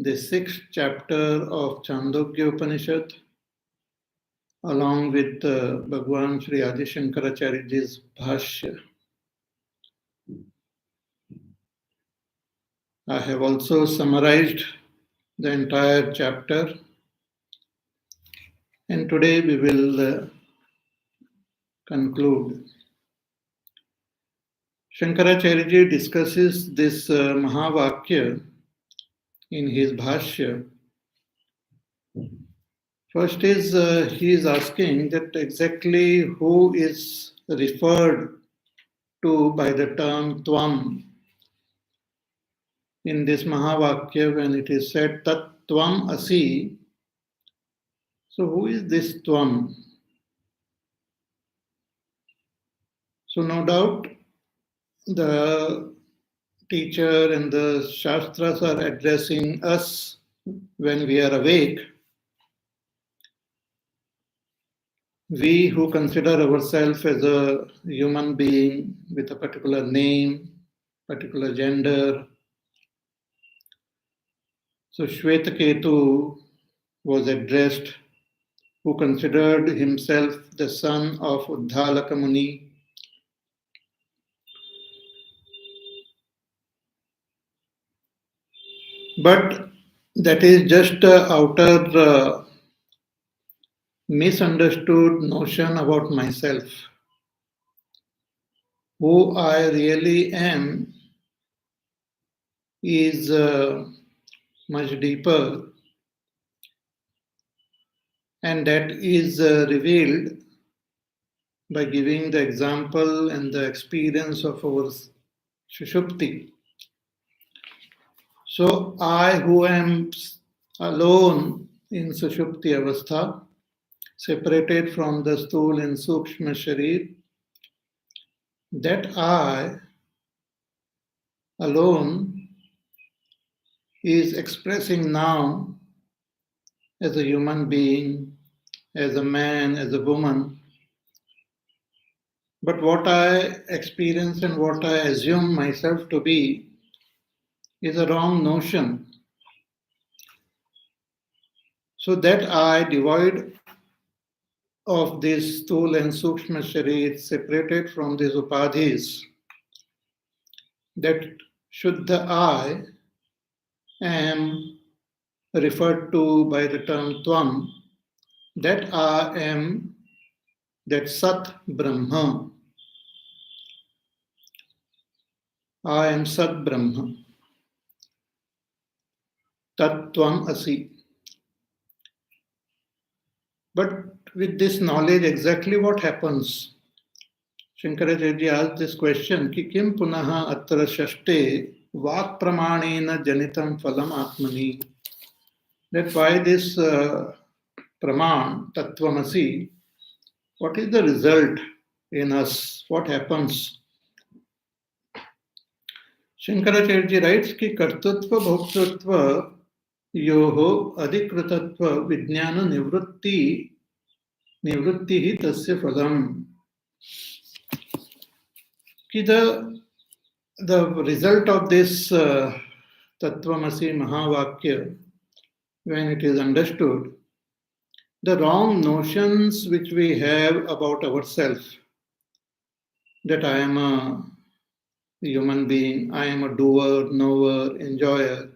the 6th chapter of Chandogya Upanishad, along with Bhagwan Sri Adi Shankaracharyaji's Bhashya. I have also summarized the entire chapter, and today we will conclude. Shankaracharyaji discusses this Mahavakya in his Bhashya. First is he is asking that exactly who is referred to by the term Tvam in this Mahavakya when it is said Tat Tvam Asi. So who is this Tvam? So no doubt the teacher and the Shastras are addressing us when we are awake. We who consider ourselves as a human being with a particular name, particular gender. So Shvetaketu was addressed, who considered himself the son of Uddhalaka Muni. But that is just an outer misunderstood notion about myself. Who I really am is much deeper, and that is revealed by giving the example and the experience of our Sushupti. So I who am alone in Sushupti Avastha, separated from the Sthul and Sukshma Sharir, that I alone is expressing now as a human being, as a man, as a woman. But what I experience and what I assume myself to be is a wrong notion. So that I, devoid of this Sthul and Sukshma Sharir, separated from these upadhis, that Shuddha I am referred to by the term Tvam, that I am that Sat Brahma. I am Sat Brahma. Tat Tvam Asi. But with this knowledge, exactly what happens? Shankaracharya asked this question, ki kim punaha atra shashte vak pramanena janitam phalam atmani. That why this praman, tattvamasi, what is the result in us? What happens? Shankaracharya writes ki kartutva bhoktutva yoho adhikrutatva vijnana nivrutti hi tasya phalam. Ki the result of this Tattvamasi Mahavakya, when it is understood, the wrong notions which we have about ourselves, that I am a human being, I am a doer, knower, enjoyer,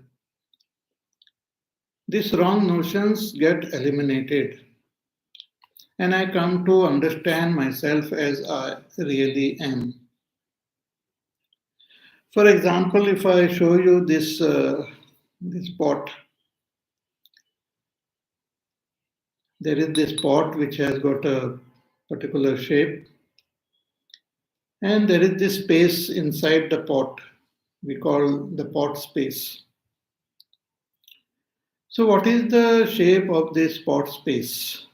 these wrong notions get eliminated. And I come to understand myself as I really am. For example, if I show you this pot, there is this pot which has got a particular shape, and there is this space inside the pot. We call the pot space. So what is the shape of this pot space?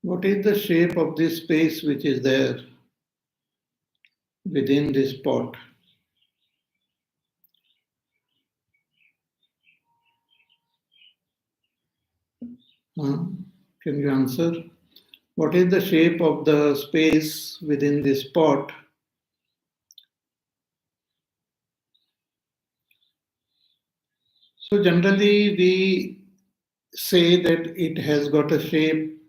What is the shape of this space which is there within this pot? Can you answer? What is the shape of the space within this pot? So generally we say that it has got a shape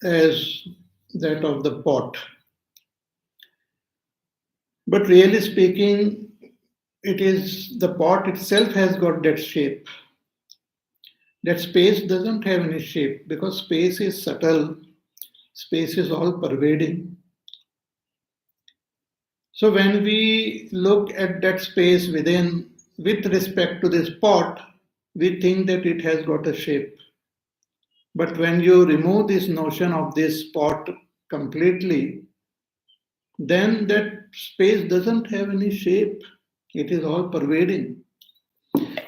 as that of the pot. But really speaking, it is the pot itself has got that shape. That space doesn't have any shape because space is subtle, space is all pervading. So when we look at that space within with respect to this pot, we think that it has got a shape. But when you remove this notion of this pot completely, then that space doesn't have any shape. It is all pervading.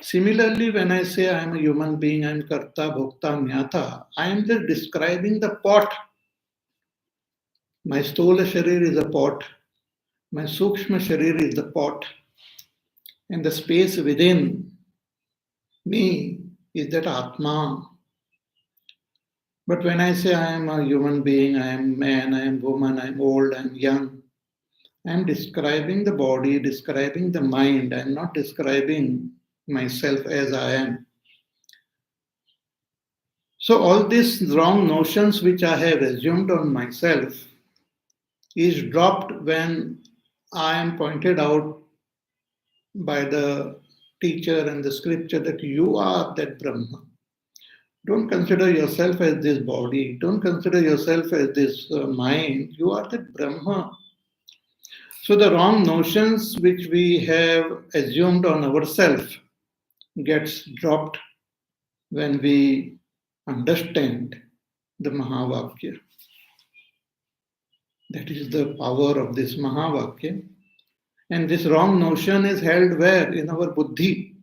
Similarly, when I say I am a human being, I am karta, bhokta, jnata, I am just describing the pot. My sthola sharir is a pot. My sukshma sharir is the pot. And the space within me is that Atma. But when I say I am a human being, I am man, I am woman, I am old, I am young, I am describing the body, describing the mind. I am not describing myself as I am. So all these wrong notions which I have assumed on myself is dropped when I am pointed out by the teacher and the scripture that you are that Brahma. Don't consider yourself as this body. Don't consider yourself as this mind. You are that Brahma. So the wrong notions which we have assumed on ourselves gets dropped when we understand the Mahavakya. That is the power of this Mahavakya. And this wrong notion is held where? In our buddhi.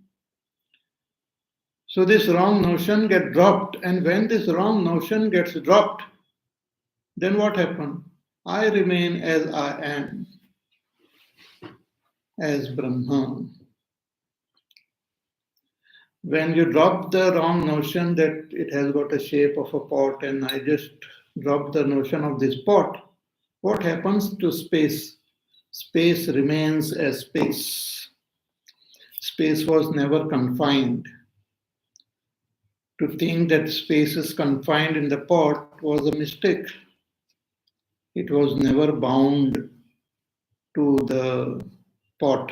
So this wrong notion gets dropped. And when this wrong notion gets dropped, then what happens? I remain as I am, as Brahma. When you drop the wrong notion that it has got a shape of a pot and I just drop the notion of this pot, what happens to space? Space remains as space. Space was never confined. To think that space is confined in the pot was a mistake. It was never bound to the pot.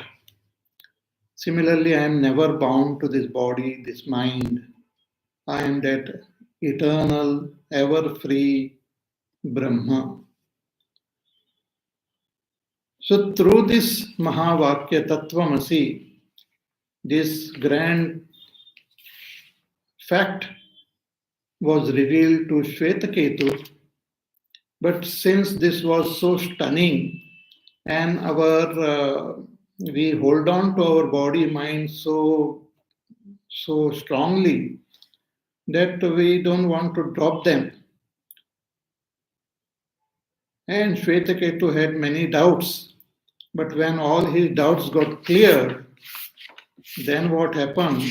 Similarly, I am never bound to this body, this mind. I am that eternal, ever free Brahma. So, through this Mahavakya Tattvamasi, this grand fact was revealed to Shvetaketu. But since this was so stunning and we hold on to our body mind so strongly that we don't want to drop them. And Shvetaketu had many doubts, but when all his doubts got cleared, then what happened?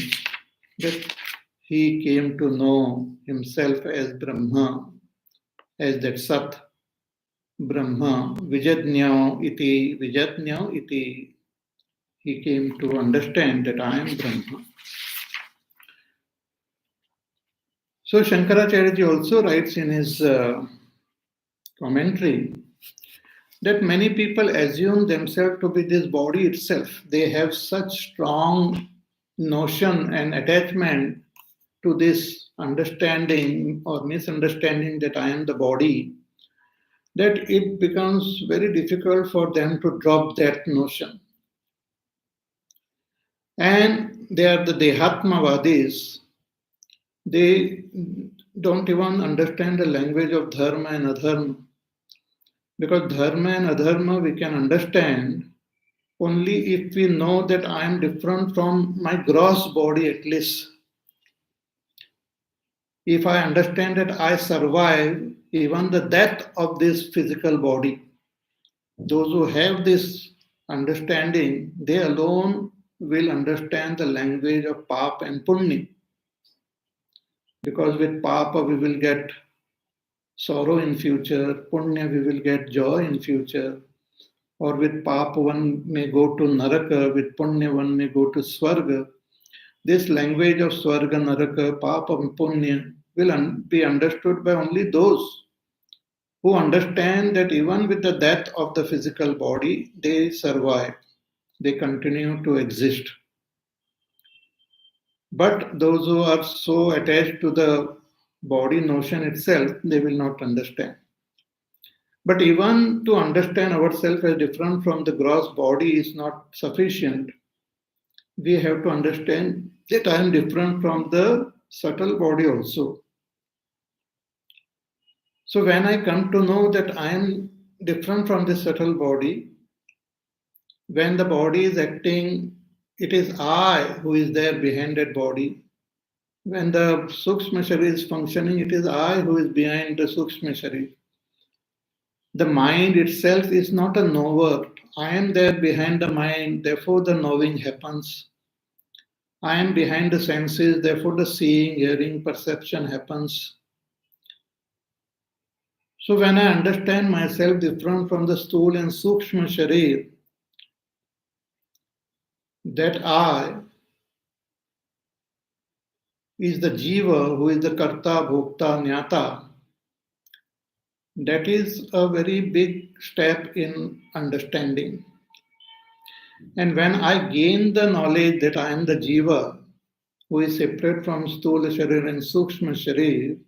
That he came to know himself as Brahma, as that Sat Brahma, Vijadnyao iti. He came to understand that I am Brahma. So Shankaracharya also writes in his commentary that many people assume themselves to be this body itself. They have such strong notion and attachment to this understanding or misunderstanding that I am the body, that it becomes very difficult for them to drop that notion. And they are the Dehatmavadis. They don't even understand the language of dharma and adharma. Because dharma and adharma we can understand only if we know that I am different from my gross body at least. If I understand that I survive even the death of this physical body, those who have this understanding, they alone will understand the language of papa and punya. Because with papa we will get sorrow in future, punya we will get joy in future. Or with papa one may go to naraka, with punya one may go to swarga. This language of Swarga, Naraka, Papa, Punya will be understood by only those who understand that even with the death of the physical body, they survive, they continue to exist. But those who are so attached to the body notion itself, they will not understand. But even to understand ourselves as different from the gross body is not sufficient. We have to understand that I am different from the subtle body also. So when I come to know that I am different from the subtle body, when the body is acting, it is I who is there behind that body. When the Sukshma Sharir is functioning, it is I who is behind the Sukshma Sharir. The mind itself is not a knower. I am there behind the mind, therefore the knowing happens. I am behind the senses, therefore the seeing, hearing, perception happens. So when I understand myself different from the Sthula and Sukshma Sharir, that I is the Jiva who is the Karta, Bhokta, Jnata, that is a very big step in understanding. And when I gain the knowledge that I am the Jiva who is separate from Sthula Sharir and Sukshma Sharir,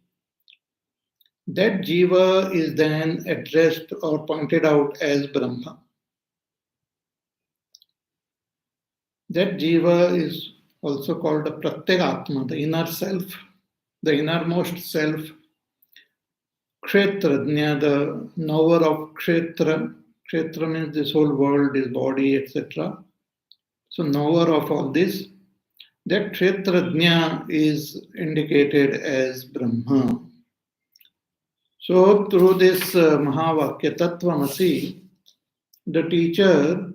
that Jiva is then addressed or pointed out as Brahma. That Jiva is also called the Pratyagatma, the inner self, the innermost self. Kshetrajna, the knower of Kshetra. Kshetra means this whole world, this body, etc. So knower of all this. That Kshetrajna is indicated as Brahma. So through this Mahavakya Tattvamasi, the teacher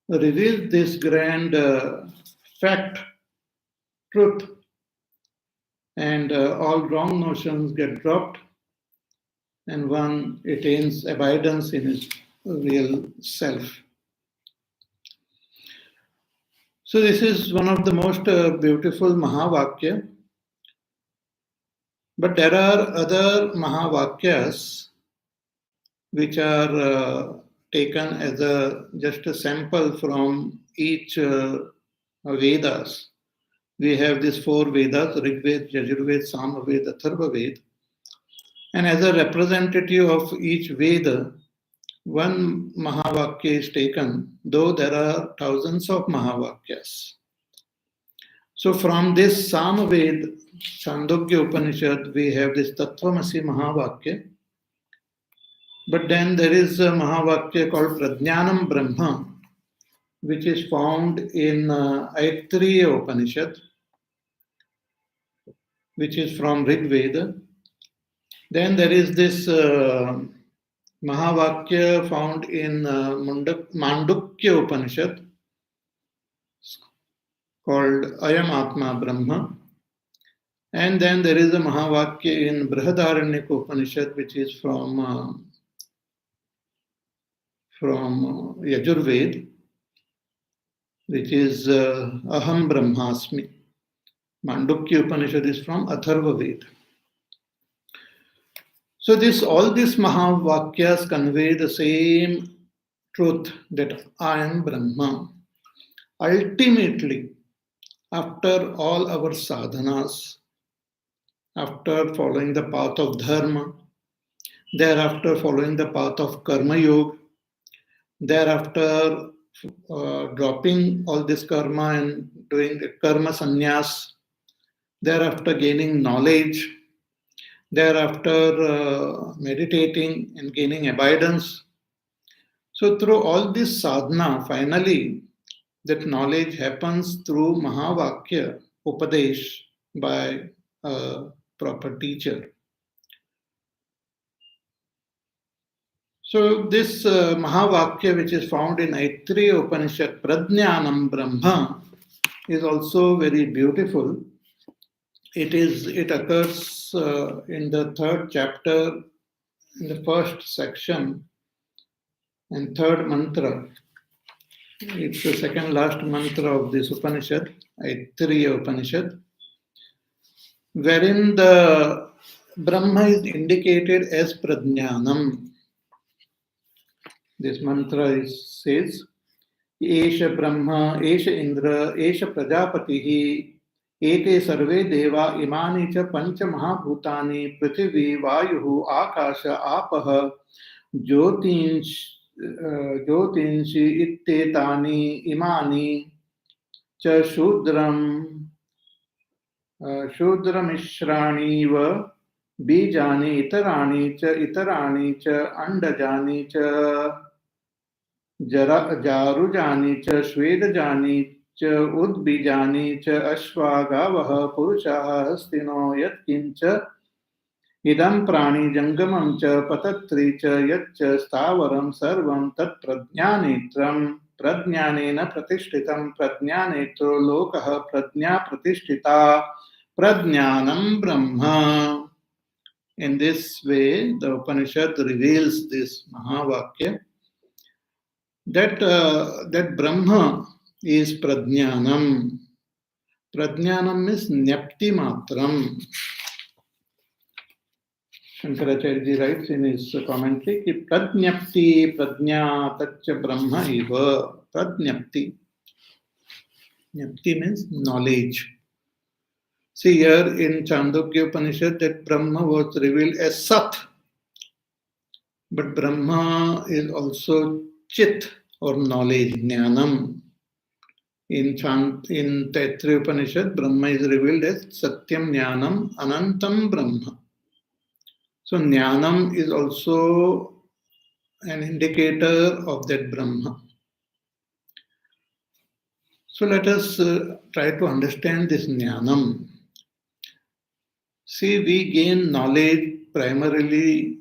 reveals this grand fact, truth, and all wrong notions get dropped, and one attains abidance in his real self. So this is one of the most beautiful Mahavakya. But there are other Mahavakyas which are taken as just a sample from each Vedas. We have these 4 Vedas, Rig Veda, Yajurveda, Samaveda, Atharvaveda. And as a representative of each Veda, one Mahavakya is taken, though there are thousands of Mahavakyas. So from this Samaveda, Chandogya Upanishad, we have this Tattvamasi Mahavakya. But then there is a Mahavakya called Prajnanam Brahma, which is found in Aittiriya Upanishad, which is from Rig Veda. Then there is this Mahavakya found in Mandukya Upanishad called Ayam Atma Brahma. And then there is a Mahavakya in Brihadaranyaka Upanishad, which is from Yajurveda, which is Aham Brahmasmi. Mandukya Upanishad is from Atharvaveda. So all these Mahavakyas convey the same truth that I am Brahma. Ultimately, after all our sadhanas, after following the path of dharma, thereafter following the path of karma yoga, thereafter dropping all this karma and doing the karma sannyas, thereafter gaining knowledge, thereafter meditating and gaining abidance. So through all this sadhana, finally, that knowledge happens through Mahavakya, Upadesh, by a proper teacher. So this Mahavakya, which is found in Aittiriya Upanishad, Prajnanam Brahma, is also very beautiful. It occurs in the 3rd chapter, in the 1st section and 3rd mantra. It's the second last mantra of this Upanishad, Aittiriya Upanishad, wherein the Brahma is indicated as Prajnanam. This mantra says, Esha Brahma, Esha Indra, Esha Prajapatihi, Ete Sarve Deva Imani Cha Pancha Mahabhutani, Prithvi, Vayuhu, Akasha, Apaha, Jyotinshi Ittetani, Imani, Cha Shudramishraणि व बीजानि इतराणि च अंडजानि च जारुजानि च श्वेदजानि च उद्बीजानि च अश्वागावः पुरुषाः हस्तिनो यत्किञ्च इदं प्राणि जंगमं च पतत्री च यच्च स्थावरं सर्वं तत्प्रज्ञानेत्रं प्रज्ञानेन प्रतिष्ठितं प्रज्ञानेत्रो लोकः प्रज्ञा प्रतिष्ठिता प्रज्ञानं ब्रह्म. In this way, the Upanishad reveals this Mahavakya that Brahma is Prajnanam. Prajnanam is Nyapti Matram. Shankaracharya writes in his commentary, कि Prajnapti Prajna Tacha Brahma Eva. Prajnapti. Nyapti means knowledge. See here in Chandogya Upanishad that Brahma was revealed as Sat. But Brahma is also Chit or knowledge, Jnanam. In Taittiriya Upanishad, Brahma is revealed as Satyam Jnanam Anantam Brahma. So Jnanam is also an indicator of that Brahma. So let us try to understand this Jnanam. See, we gain knowledge primarily,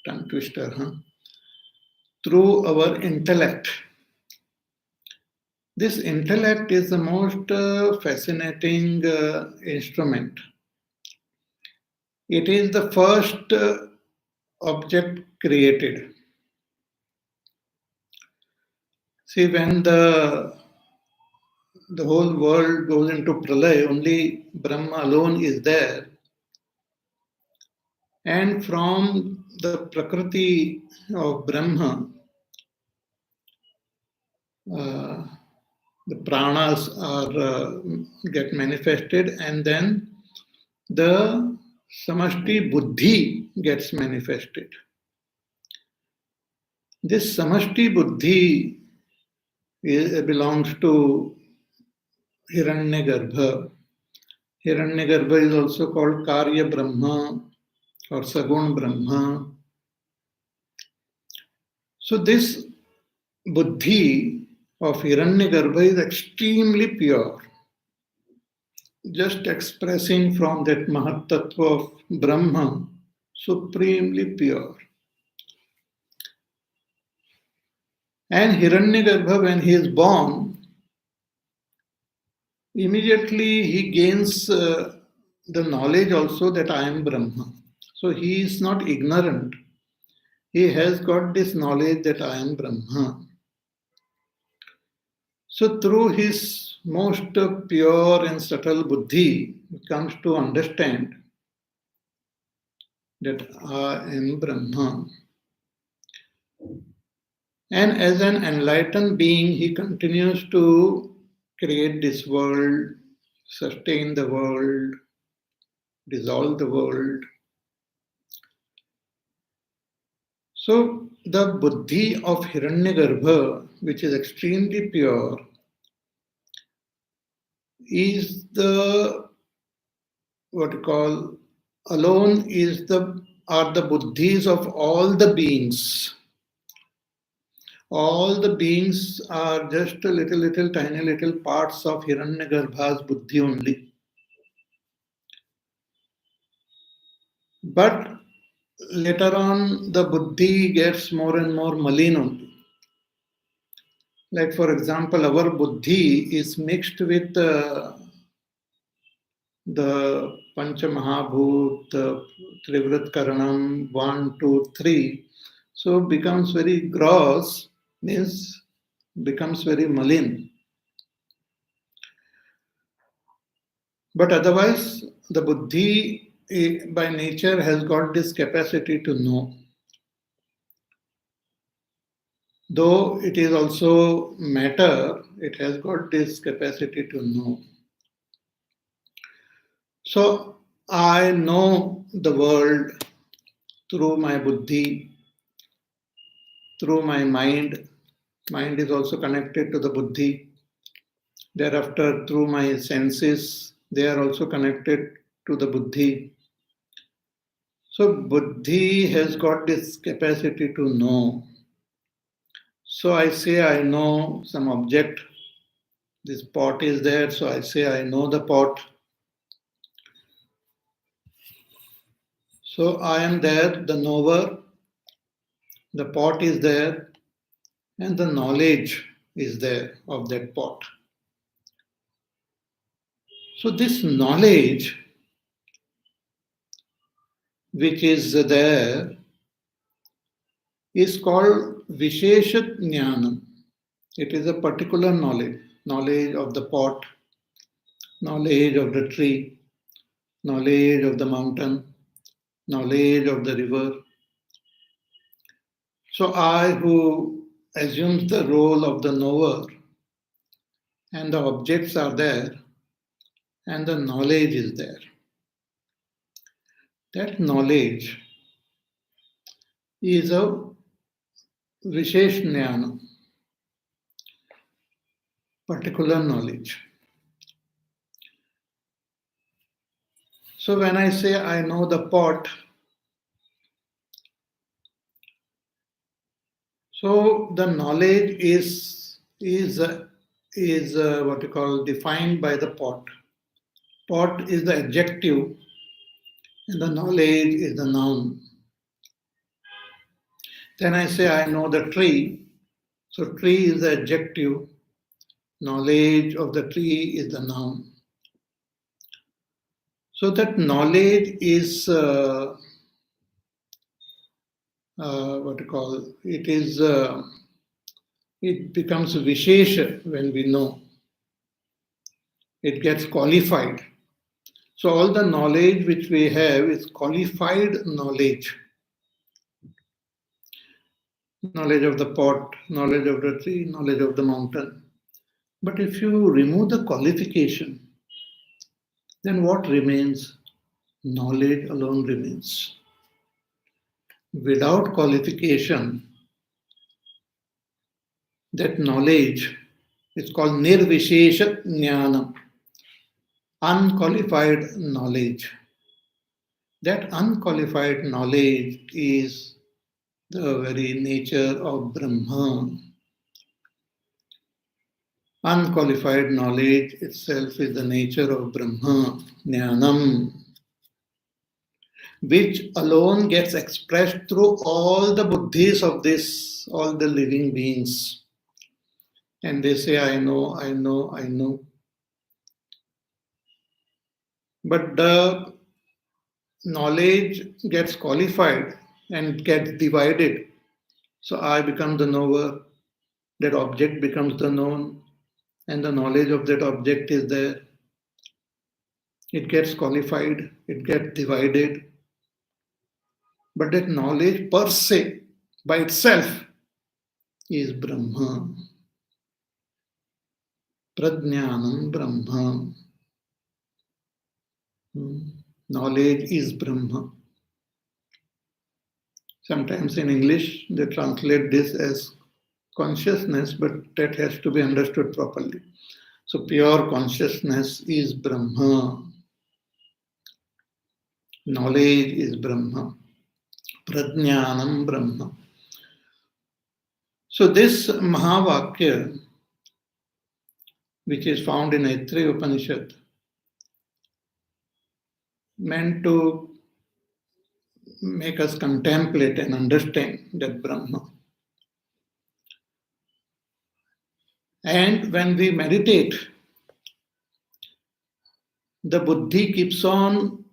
tongue twister, through our intellect. This intellect is the most fascinating instrument. It is the first object created. See, when the whole world goes into pralaya, only Brahma alone is there. And from the prakriti of Brahma, the pranas get manifested, and then the samashti buddhi gets manifested. This samashti buddhi belongs to Hiranyagarbha. Hiranyagarbha is also called Karya Brahma or Sagun Brahma. So this buddhi of Hiranyagarbha is extremely pure, just expressing from that Mahat Tattva of Brahma, supremely pure. And Hiranyagarbha, when he is born, immediately he gains the knowledge also that I am Brahma. So he is not ignorant. He has got this knowledge that I am Brahma. So through his most pure and subtle buddhi, he comes to understand that I am Brahma. And as an enlightened being, he continues to create this world, sustain the world, dissolve the world. So the buddhi of Hiranyagarbha, which is extremely pure, is the what you call alone are the buddhis of all the beings. All the beings are just a little tiny little parts of Hiranyagarbha's buddhi only. But later on, the buddhi gets more and more malin only. Like for example, our buddhi is mixed with the Pancha Mahabhut, Trivrat Karanam, 1, 2, 3. So becomes very gross, means becomes very malign. But otherwise, the buddhi by nature has got this capacity to know. Though it is also matter, it has got this capacity to know. So I know the world through my buddhi, through my mind. Mind is also connected to the buddhi. Thereafter, through my senses, they are also connected to the buddhi. So buddhi has got this capacity to know. So I say I know some object. This pot is there, so I say I know the pot. So I am there, the knower, the pot is there, and the knowledge is there of that pot. So this knowledge which is there is called Vishesha Jnanam. It is a particular knowledge, knowledge of the pot, knowledge of the tree, knowledge of the mountain, knowledge of the river. So I who assumes the role of the knower, and the objects are there, and the knowledge is there. That knowledge is a Vishesh Jnana, particular knowledge. So when I say I know the pot, so the knowledge is what you call defined by the pot. Pot is the adjective, and the knowledge is the noun. Then I say I know the tree. So tree is the adjective, knowledge of the tree is the noun. So that knowledge is what you call it is it becomes vishesha when we know. It gets qualified. So all the knowledge which we have is qualified knowledge. Knowledge of the pot, knowledge of the tree, knowledge of the mountain. But if you remove the qualification, then what remains? Knowledge alone remains. Without qualification, that knowledge is called nirvishesha jnana, unqualified knowledge. That unqualified knowledge is the very nature of Brahma. Unqualified knowledge itself is the nature of Brahma, Jnanam, which alone gets expressed through all the buddhis of this, all the living beings. And they say, I know, I know, I know. But the knowledge gets qualified and gets divided. So I become the knower, that object becomes the known, and the knowledge of that object is there. It gets qualified, it gets divided. But that knowledge per se, by itself, is Brahma. Prajnanam Brahma. Knowledge is Brahma. Sometimes in English they translate this as consciousness, but that has to be understood properly. So pure consciousness is Brahma. Knowledge is Brahma. Prajnanam Brahma. So this Mahavakya, which is found in Chandogya Upanishad, meant to make us contemplate and understand that Brahma. And when we meditate, the buddhi keeps on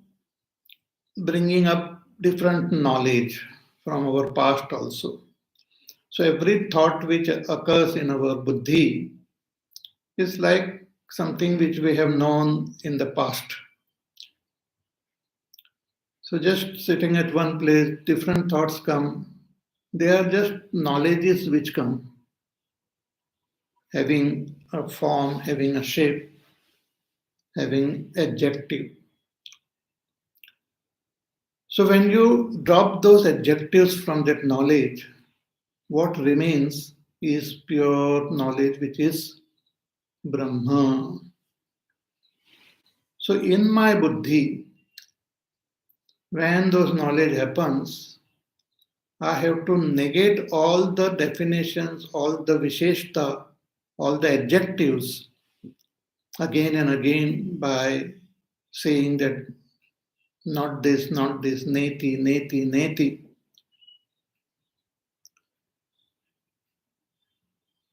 bringing up different knowledge from our past also. So every thought which occurs in our buddhi is like something which we have known in the past. So just sitting at one place, different thoughts come. They are just knowledges which come, having a form, having a shape, having adjective. So when you drop those adjectives from that knowledge, what remains is pure knowledge, which is Brahma. So in my buddhi, when those knowledge happens, I have to negate all the definitions, all the visheshta, all the adjectives again and again by saying that not this, neti, neti, neti.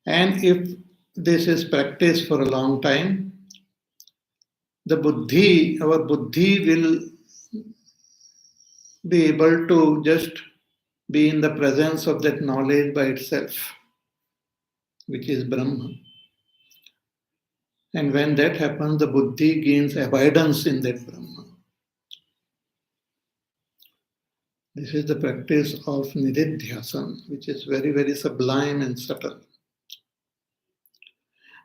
And if this is practiced for a long time, the buddhi, our buddhi will be able to just be in the presence of that knowledge by itself, which is Brahma. And when that happens, the buddhi gains abidance in that Brahma. This is the practice of nididhyasana, which is very, very sublime and subtle.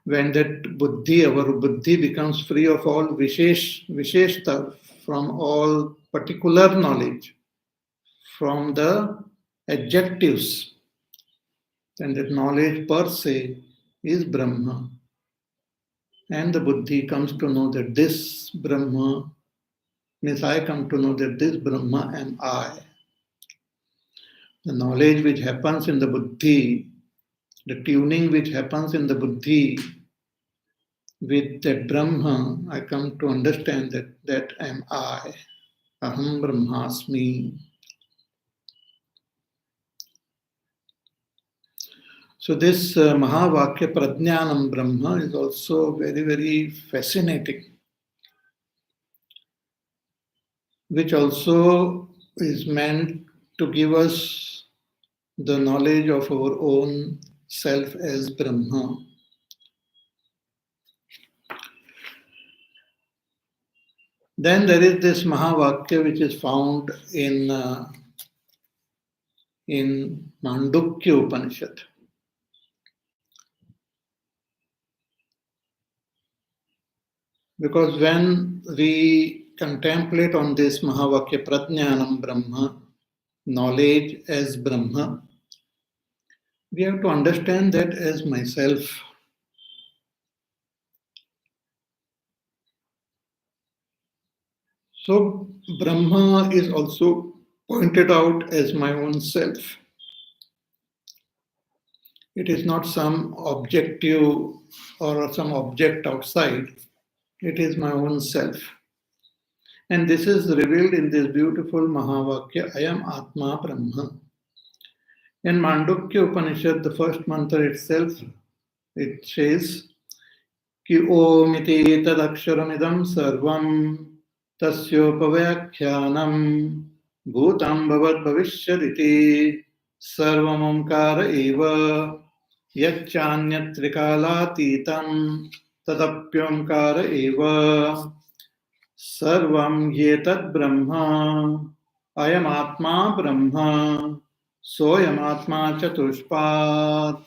When that buddhi, our buddhi becomes free of all visheshta, from all particular knowledge, from the adjectives, then that knowledge per se is Brahma. And the buddhi comes to know that this Brahma means I come to know that this Brahma am I. The knowledge which happens in the buddhi, the tuning which happens in the buddhi with that Brahma, I come to understand that am I. Aham Brahmasmi. So this Mahavakya Prajnanam Brahma is also very, very fascinating, which also is meant to give us the knowledge of our own self as Brahma. Then there is this Mahavakya which is found in Chandogya Upanishad. Because when we contemplate on this Mahavakya Prajnanam Brahma, knowledge as Brahma, we have to understand that as myself. So Brahma is also pointed out as my own self. It is not some objective or some object outside. It is my own self. And this is revealed in this beautiful Mahavakya, Ayam Atma Brahma. In Chandogya Upanishad, the first mantra itself, it says, Ki Om iti tadaksharamidam sarvam tasyopavyakyanam bhutam bhavat bhavishyaditi sarvam omkara eva yacchanyat tadapyomkara eva sarvam yetad brahma ayam atma brahma soyam atma chatushpat.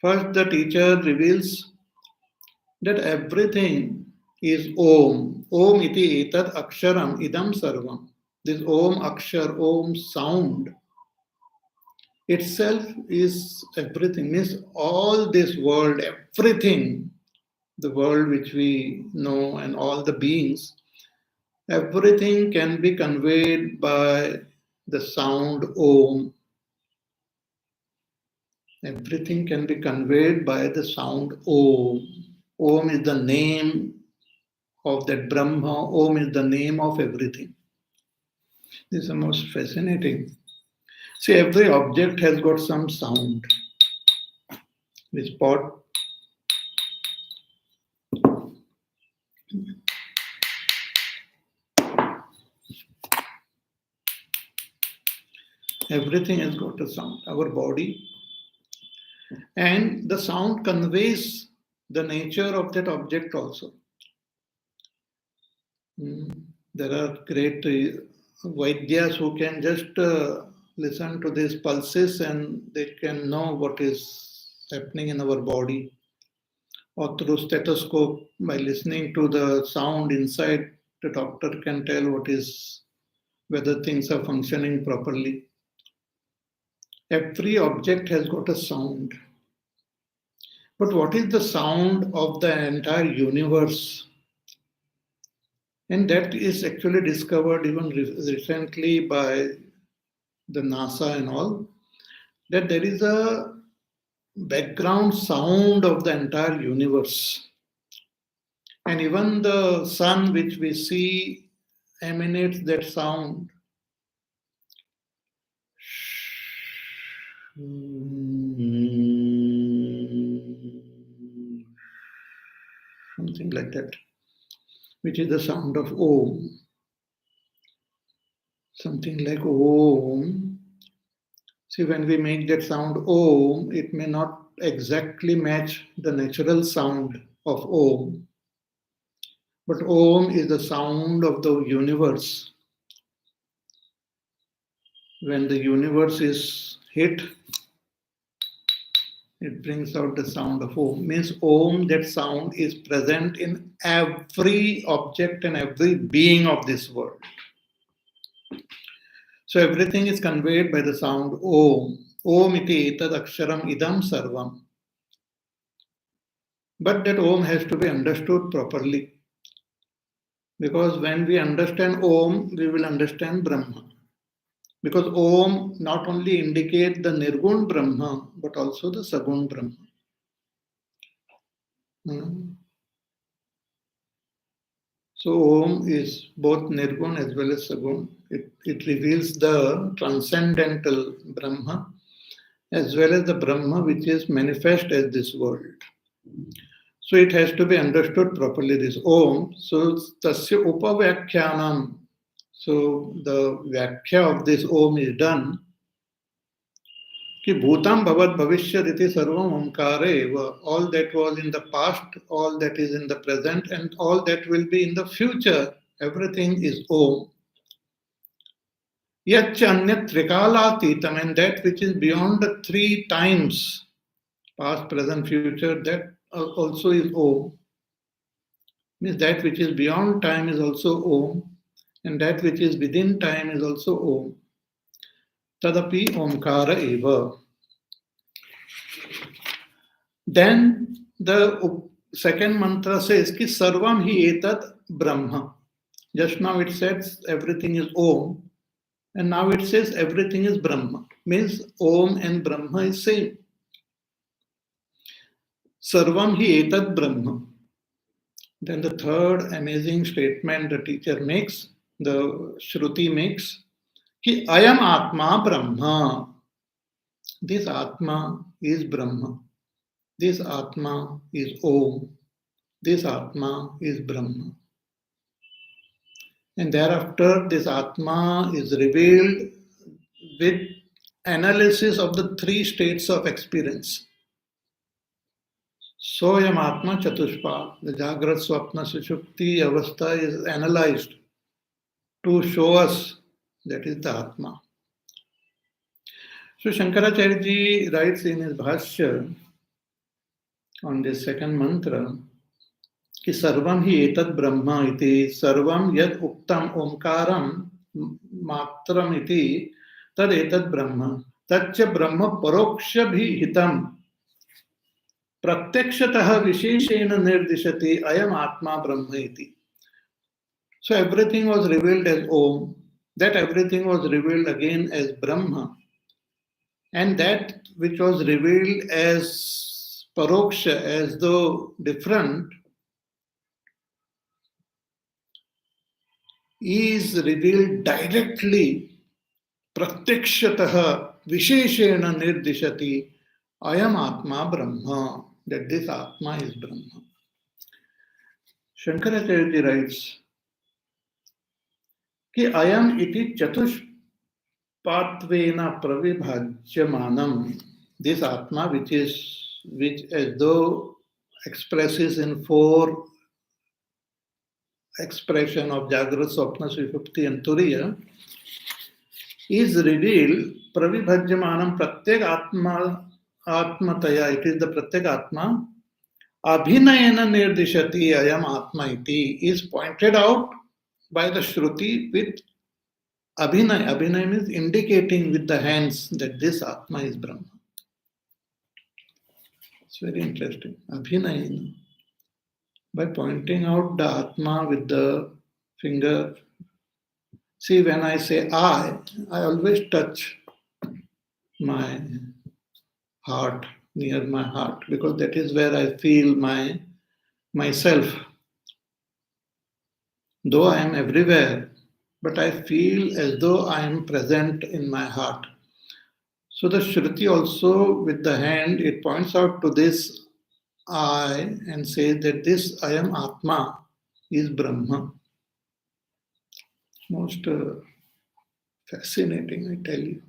First, the teacher reveals that everything is Om. Om iti etad aksharam idam sarvam. This Om akshar, Om sound itself is everything, means all this world, everything, the world which we know and all the beings, everything can be conveyed by the sound Om. Everything can be conveyed by the sound Om. Om is the name of that Brahma. Om is the name of everything. This is the most fascinating. See, every object has got some sound. This pot. Everything has got a sound. Our body, and the sound conveys the nature of that object also. There are great Vaidyas who can just listen to these pulses and they can know what is happening in our body. Or through stethoscope, by listening to the sound inside, the doctor can tell whether things are functioning properly. Every object has got a sound. But what is the sound of the entire universe? And that is actually discovered even recently by the NASA and all, that there is a background sound of the entire universe. And even the sun, which we see, emanates that sound. Something like that, which is the sound of Om. Something like Om. See, when we make that sound Om, it may not exactly match the natural sound of Om. But Om is the sound of the universe. When the universe is hit, it brings out the sound of Om. Means Om, that sound is present in every object and every being of this world. So everything is conveyed by the sound Om. Om iti etad aksharam idam sarvam. But that Om has to be understood properly. Because when we understand Om, we will understand Brahma. Because Om not only indicates the Nirgun Brahma, but also the Sagun Brahma. So Om is both Nirgun as well as Sagun. It reveals the transcendental Brahma as well as the Brahma which is manifest as this world. So it has to be understood properly, this Om. So tasya upavyakhyanam. So the Vyakhya of this Om is done. Ki bhutam bhavat bhavishyat iti sarvam omkara eva. All that was in the past, all that is in the present, and all that will be in the future, everything is Om. Yaccha anyat trikalatītam, and that which is beyond the three times, past, present, future, that also is Om. Means that which is beyond time is also Om, and that which is within time is also Om. Tadapi omkara eva. Then the second mantra says ki sarvam hi etat brahma. Just now it says everything is Om, and now it says everything is Brahma. Means Om and Brahma is same. Sarvam hi etat Brahma. Then the third amazing statement the teacher makes, the Shruti makes, ki ayam atma Brahma. This Atma is Brahma. This Atma is Om. This Atma is Brahma. And thereafter, this Atma is revealed with analysis of the three states of experience. Soyam Atma Chatushpa, the Jagrat Swapna Sushupti Avastha is analyzed to show us that is the Atma. So Shankaracharya ji writes in his Bhashya on this second mantra कि सर्वम ही एतद् ब्रह्म इति सर्वम यद् उक्तम ओंकारम मात्रम इति तद् एतद् ब्रह्म तच्च ब्रह्म परोक्ष भी हितम प्रत्यक्षतः विशेषेण निर्दिशति अयम आत्मा ब्रह्म इति. So everything was revealed as Om, that everything was revealed again as Brahma, and that which was revealed as paroksha, as though different, is revealed directly, pratyakshataha visheshena nirdishati, ayam atma brahma, that this atma is Brahma. Shankaracharya writes, कि अयम इति चतुष् Patvena pravibhajyamanam, this Atma which as though expresses in four expression of Jagrata, Swapna, Sushupti and Turiya, is revealed pravibhajyamanam pratyek atmataya. It is the pratyek atma. Abhinayana nirdishati ayam atma iti is pointed out by the Shruti with abhinay. Abhinay means indicating with the hands that this atma is Brahma. It's very interesting. Abhinayana. By pointing out the atma with the finger. See, when I say I always touch my heart, near my heart, because that is where I feel myself. Though I am everywhere, but I feel as though I am present in my heart. So the Shruti also with the hand, it points out to this I and says that this I am Atma is Brahma. Most fascinating, I tell you.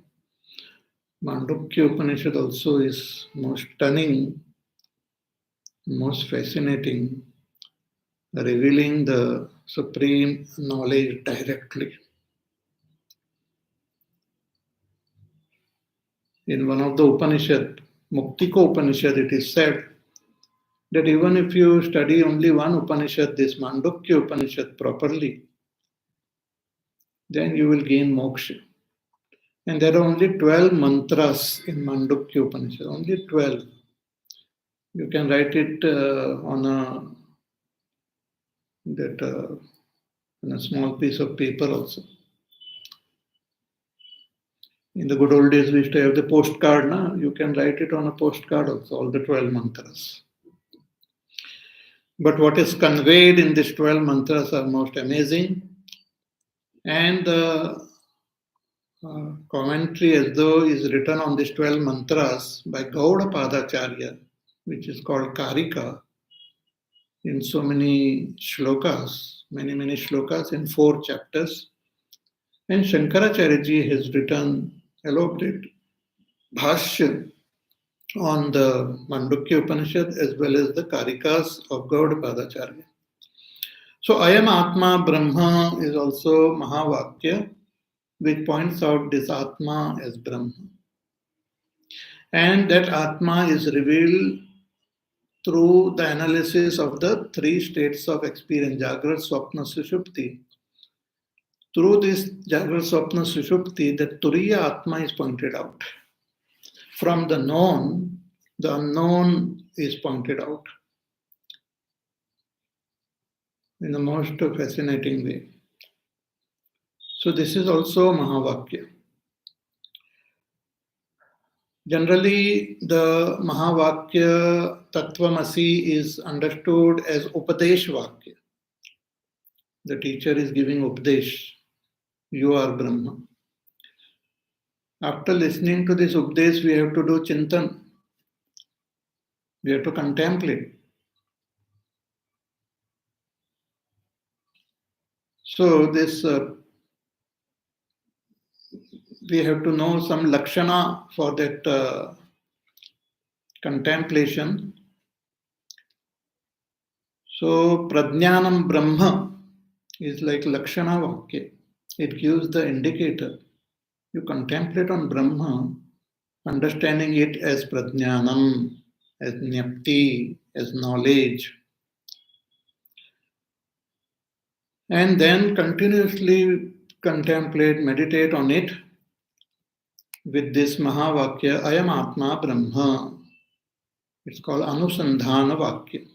Chandogya Upanishad also is most stunning, most fascinating, revealing the supreme knowledge directly. In one of the Upanishad, Muktika Upanishad, it is said that even if you study only one Upanishad, this Chandogya Upanishad properly, then you will gain moksha. And there are only 12 mantras in Chandogya Upanishad, only 12. You can write it on a small piece of paper also. In the good old days, we used to have the postcard. Now you can write it on a postcard also, all the 12 mantras. But what is conveyed in these 12 mantras are most amazing. And the commentary as though is written on these 12 mantras by Gaudapadacharya, which is called Karika, in so many shlokas, many shlokas in 4 chapters. And Shankaracharya ji has written elaborate bhashya on the Chandogya Upanishad as well as the Karikas of Gaudapadacharya. So Ayam Atma Brahma is also Mahavakya, which points out this Atma as Brahma. And that Atma is revealed through the analysis of the 3 states of experience, Jagrata, Swapna, Sushupti. Through this Jagrata, Swapna, Sushupti, the Turiya Atma is pointed out. From the known, the unknown is pointed out in the most fascinating way. So this is also Mahavakya. Generally, the Mahavakya Tattvamasi is understood as Upadesh Vakya. The teacher is giving Upadesh. You are Brahma. After listening to this Upadesh, we have to do Chintan. We have to contemplate. So this we have to know some lakshana for that contemplation. So Prajnanam Brahma is like lakshana vakya. It gives the indicator. You contemplate on Brahma, understanding it as Prajnanam, as Nyapti, as knowledge. And then continuously contemplate, meditate on it with this Mahavakya, Ayam Atma Brahma. It's called Anusandhana Vakya,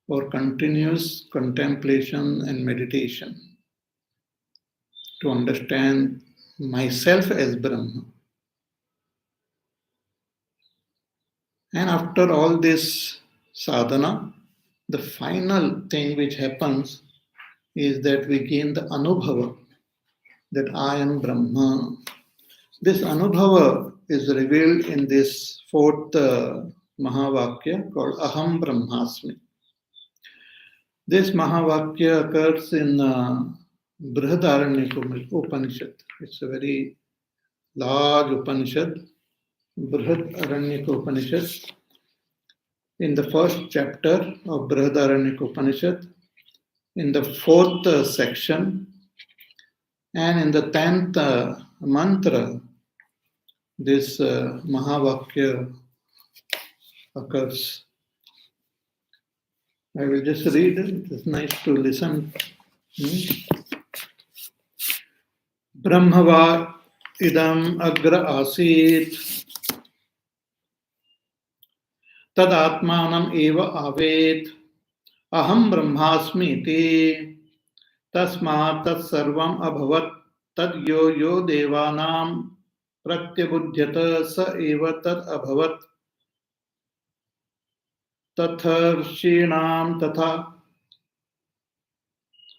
or continuous contemplation and meditation to understand myself as Brahma. And after all this sadhana, the final thing which happens is that we gain the anubhava, that I am Brahma. This anubhava is revealed in this 4th Mahavakya called Aham Brahmasmi. This Mahavakya occurs in Brihadaranyaka Upanishad. It's a very large Upanishad, Brihadaranyaka Upanishad. In the first chapter of Brihadaranyaka Upanishad, in the fourth section, and in the 10th mantra, this Mahavakya occurs. I will just read it. It's nice to listen. Brahmava idam agra asit tad atmanam eva avet aham brahmasmi iti tasmat tat sarvam abhavat tad yo yo devanam pratyabudhyata sa eva tad abhavat tatharshinam tatha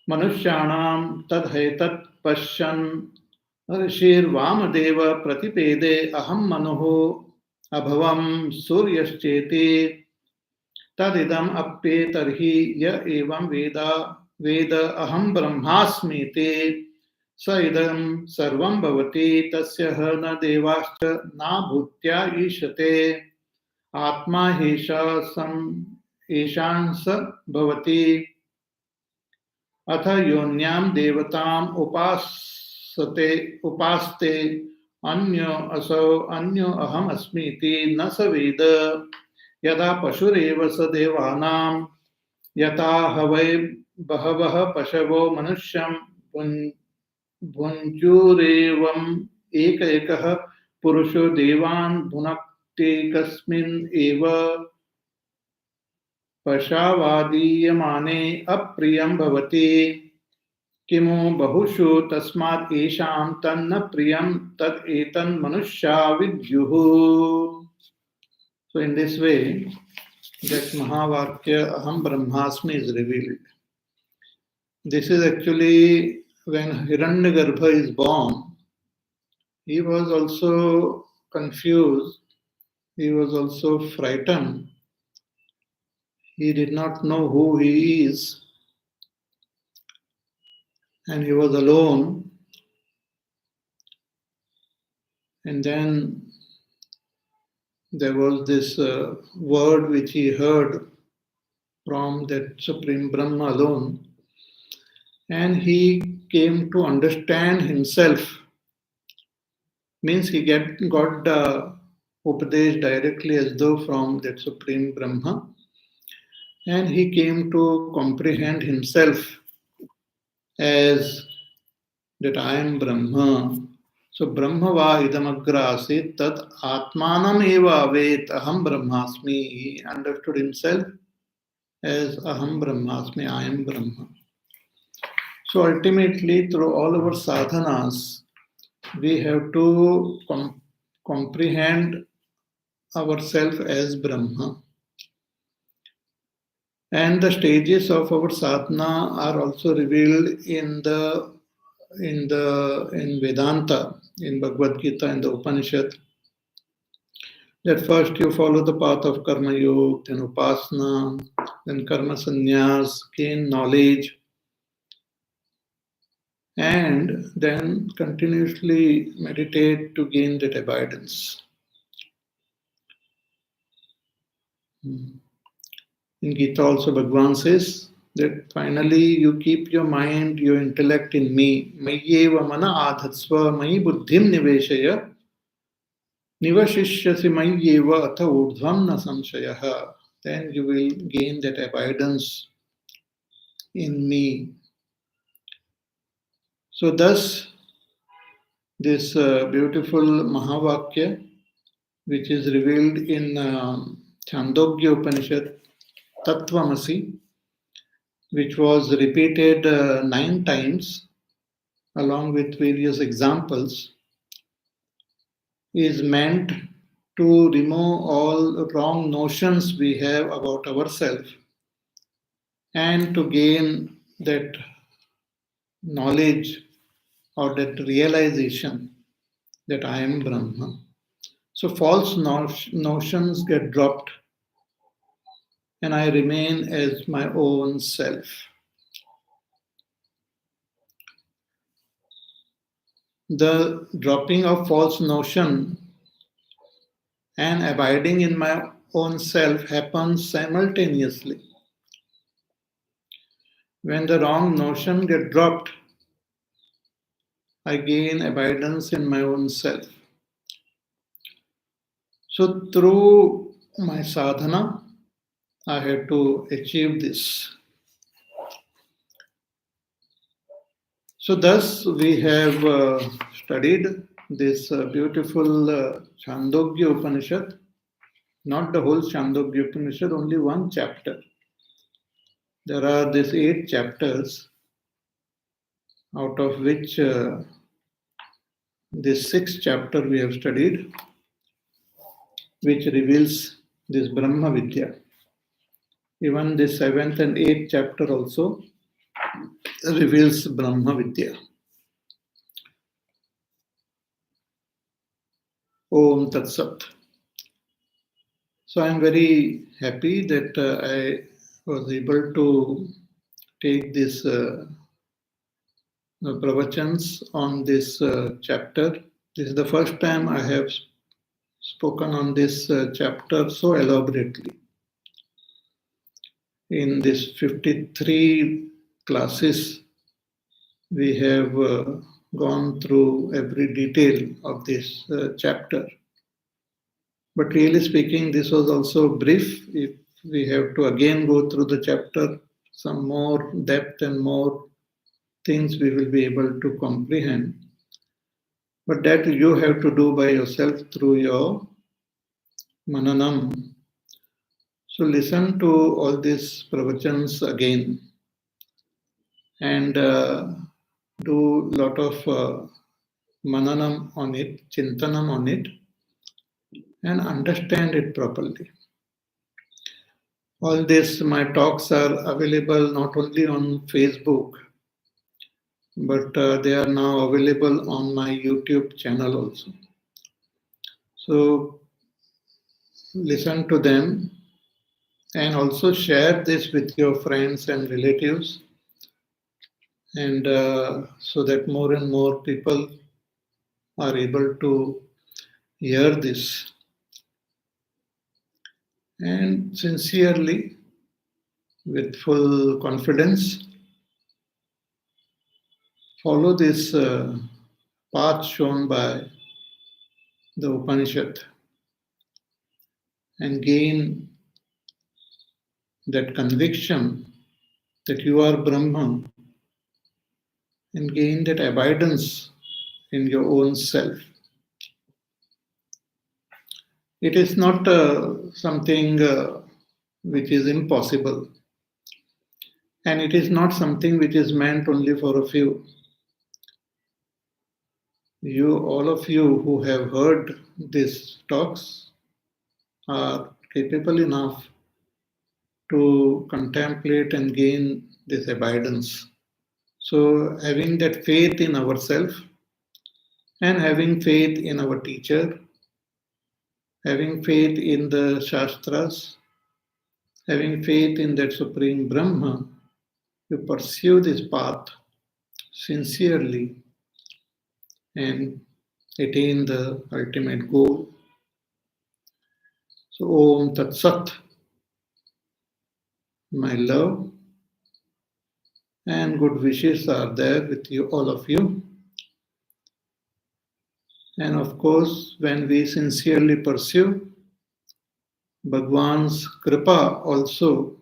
manushyanam tad hetat pashyan ऋषिर्वामदेव प्रतिपेदे अहम मनुः अभवम सूर्यश्चेति तदिदम अप्येतर्हि य एवं वेद अहम ब्रह्मास्मीति स इदं सर्वं भवति तस्य ह न देवाश्च न भूत्या ईशते आत्मा ईशांस भवति अथ योन्यां देवताम् उपास्ते अन्यो असौ अन्यो अहम अस्मीति न स वेद यदा पशुरेव स देवानां यथा हवै बहवः पशवो मनुष्यं भुञ्जुरेवम् एक एकः पुरुषो देवान् भुनक्ति कस्मिन् एव पशावादीयमाने अप्रियं भवति किमु बहुषु तस्मात् येषां तन्न प्रियं तद् एतन् मनुष्या विद्युः. So in this way, that Mahavakya Aham Brahmasmi is revealed. This is actually when Hiranyagarbha is born, he was also confused, he was also frightened, he did not know who he is, and he was alone. And then there was this word which he heard from that Supreme Brahma alone, and he came to understand himself. Means he got Upadesh directly as though from that Supreme Brahma, and he came to comprehend himself as that I am Brahma. So Brahma va idamagra asit tat atmanam eva avet aham brahmasmi. He understood himself as aham brahmasmi, I am Brahma. So ultimately, through all our sadhanas, we have to comprehend ourselves as Brahma. And the stages of our sadhana are also revealed in Vedanta, in Bhagavad Gita, in the Upanishad. That first you follow the path of Karma Yoga, then Upasana, then Karma Sannyas, gain knowledge, and then continuously meditate to gain that abidance. In Gita also Bhagavan says that finally you keep your mind, your intellect in me. Mayyeva mana adhatsva mayi buddhim niveshaya nivashishyasi mayyeva atha urdhvam na samshayaha. Then you will gain that abidance in me. So thus, this beautiful Mahavakya, which is revealed in Chandogya Upanishad, Tattvamasi, which was repeated 9 times along with various examples, is meant to remove all wrong notions we have about ourselves and to gain that knowledge or that realization that I am Brahma. So false notions get dropped and I remain as my own self. the dropping of false notion and abiding in my own self happens simultaneously. When the wrong notion get dropped, I gain abidance in my own self. So through my sadhana, I had to achieve this. So thus we have studied this beautiful Chandogya Upanishad, not the whole Chandogya Upanishad, only one chapter. There are these 8 chapters, out of which this 6th chapter we have studied, which reveals this Brahma Vidya. Even the 7th and 8th chapter also reveals Brahma Vidya. Om Tat Sat. So I am very happy that I was able to take this pravachans on this chapter. This is the first time I have spoken on this chapter so elaborately. In this 53 classes, we have gone through every detail of this chapter. But really speaking, this was also brief. If we have to again go through the chapter, some more depth and more things we will be able to comprehend. But that you have to do by yourself through your mananam. So listen to all these pravachans again and do lot of mananam on it, chintanam on it, and understand it properly. All this, my talks are available not only on Facebook, but they are now available on my YouTube channel also. So listen to them and also share this with your friends and relatives, and so that more and more people are able to hear this. And sincerely, with full confidence, follow this path shown by the Upanishad and gain that conviction that you are Brahman and gain that abidance in your own self. It is not something which is impossible, and it is not something which is meant only for a few. You, all of you who have heard these talks, are capable enough to contemplate and gain this abidance. So, having that faith in ourselves and having faith in our teacher, having faith in the Shastras, having faith in that Supreme Brahma, you pursue this path sincerely and attain the ultimate goal. So, Om Tat Sat, my love and good wishes are there with you, all of you. And of course, when we sincerely pursue, Bhagwan's Kripa also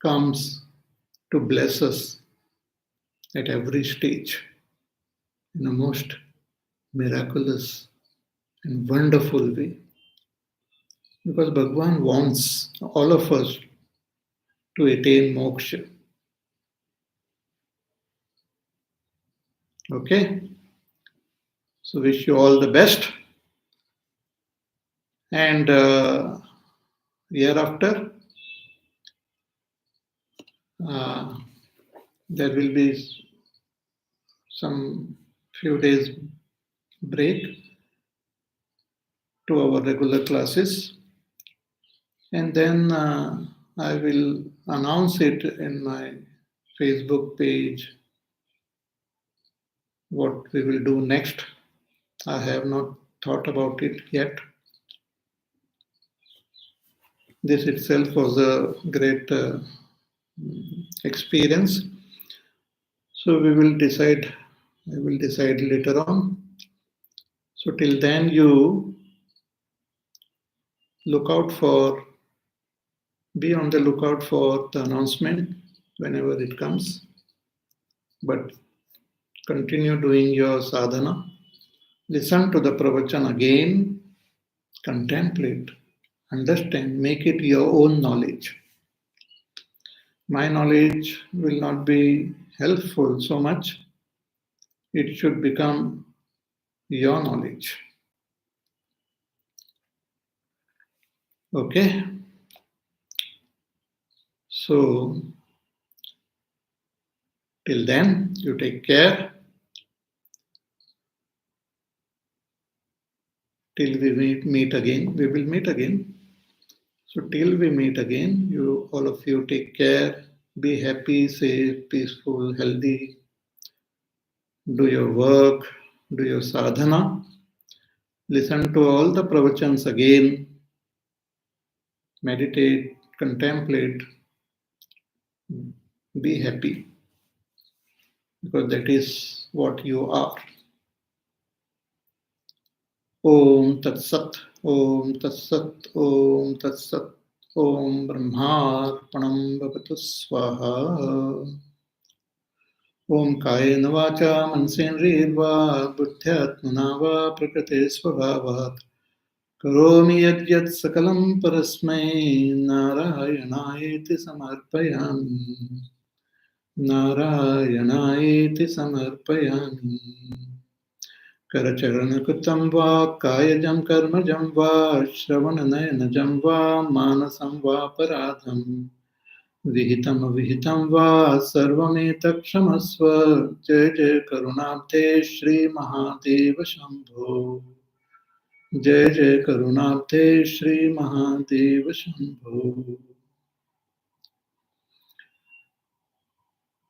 comes to bless us at every stage in a most miraculous and wonderful way. Because Bhagwan wants all of us to attain moksha. Okay? So wish you all the best. And year after, there will be some few days break to our regular classes, and then I will announce it in my Facebook page what we will do next. I have not thought about it yet. This itself was a great experience. So we will decide. I will decide later on. So till then, you be on the lookout for the announcement whenever it comes. But continue doing your sadhana. Listen to the pravachan again. Contemplate. Understand. Make it your own knowledge. My knowledge will not be helpful so much. It should become your knowledge. Okay? So, till then, you take care. Till we meet again. We will meet again. So, till we meet again, all of you take care. Be happy, safe, peaceful, healthy. Do your work. Do your sadhana. Listen to all the pravachans again. Meditate, contemplate. Be happy. Because that is what you are. Om Tat Sat, Om Tat Sat, Om Tat Sat, Om Brahmarpanam Bhavatu Swaha. Om Kayena Vacha Mansendriyarva Buddhyatmana Va Prakrite Swabhavat Karomi Yad Sakalam Parasmai Narayanayeti Samarpayami Narayanayeti Samarpayami Karacharanakrutam va kayajam karmajam va shravananayanajam va manasam va paradham vihitam avihitam va sarvametakshmasva jai jai karunabde Shri Mahadeva Shambho jai jai karunabde Shri Mahadeva Shambho.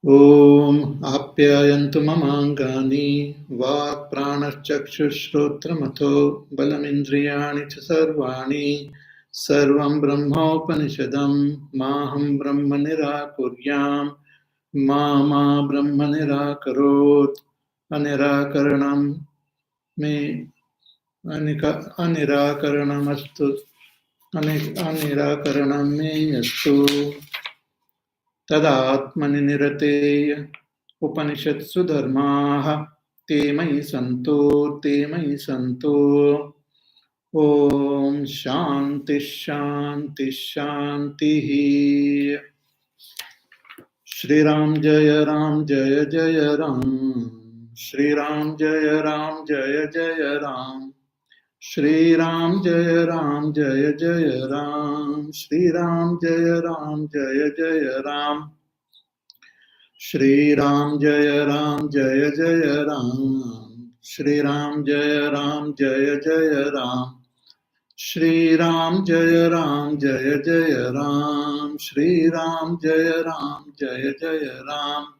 Om Apyayantu Mamangani Vak Pranachakshushrotramatho Balamindriyani Sarvani Sarvam Brahmopanishadam Maham Brahma Nirakuryam Mama Brahma Nirakarot Anirakaranam Me Anirakaranamastu Anirakaranam Me Astu Tadatmani nirateya Upanishatsu dharmaha Te mayi santo Om Shanti Shanti Shanti Shri Ram Jaya Ram Jaya Jaya Ram Shri Ram Jaya Ram Jaya Jaya Ram Shri Ram Jaya Ram Jaya Jaya Ram Shri Ram Jaya Ram Jaya Jaya Ram Shri Ram Jaya Ram Jaya Jaya Ram Shri Ram Jaya Ram Jaya Jaya Ram Shri Ram Jaya Ram Jaya Jaya Ram Shri Ram Jaya Ram Jaya Jaya Ram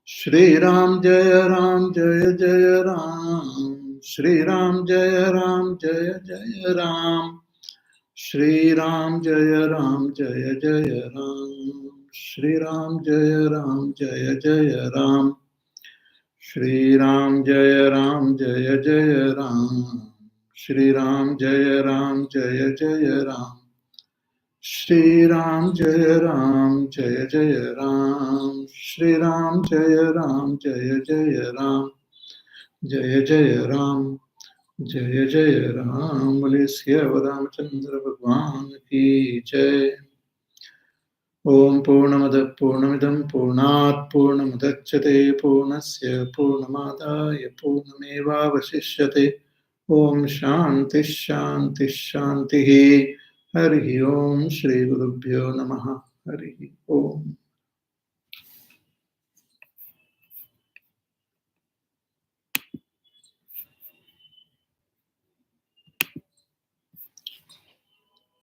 Shri Ram Jaya Ram Jaya Jaya Ram Shri Ram Jaya Ram Jaya Jaya Ram Shri Ram Jaya Ram Jaya Jaya Ram Shri Ram Jaya Ram Jaya Jaya Ram Shri Ram Jaya Ram Jaya Jaya Ram Shri Ram Jaya Ram Jaya Jaya Ram Shri Ram Jaya Ram Jaya Jaya Ram Shri Ram Jaya Ram Jaya Jaya Ram Jaya Jaya Ram Jaya Jaya Ram Bole Syav Ramchandra Bhagwan Ki Jai. Om Purnamada Purnamidam Purnat Purnamudachyate Purnasya Purnamadaya Purnameva Vasishyate. Om Shanti Shanti Shanti Hari Om Shri Gurubhyo Namaha Hari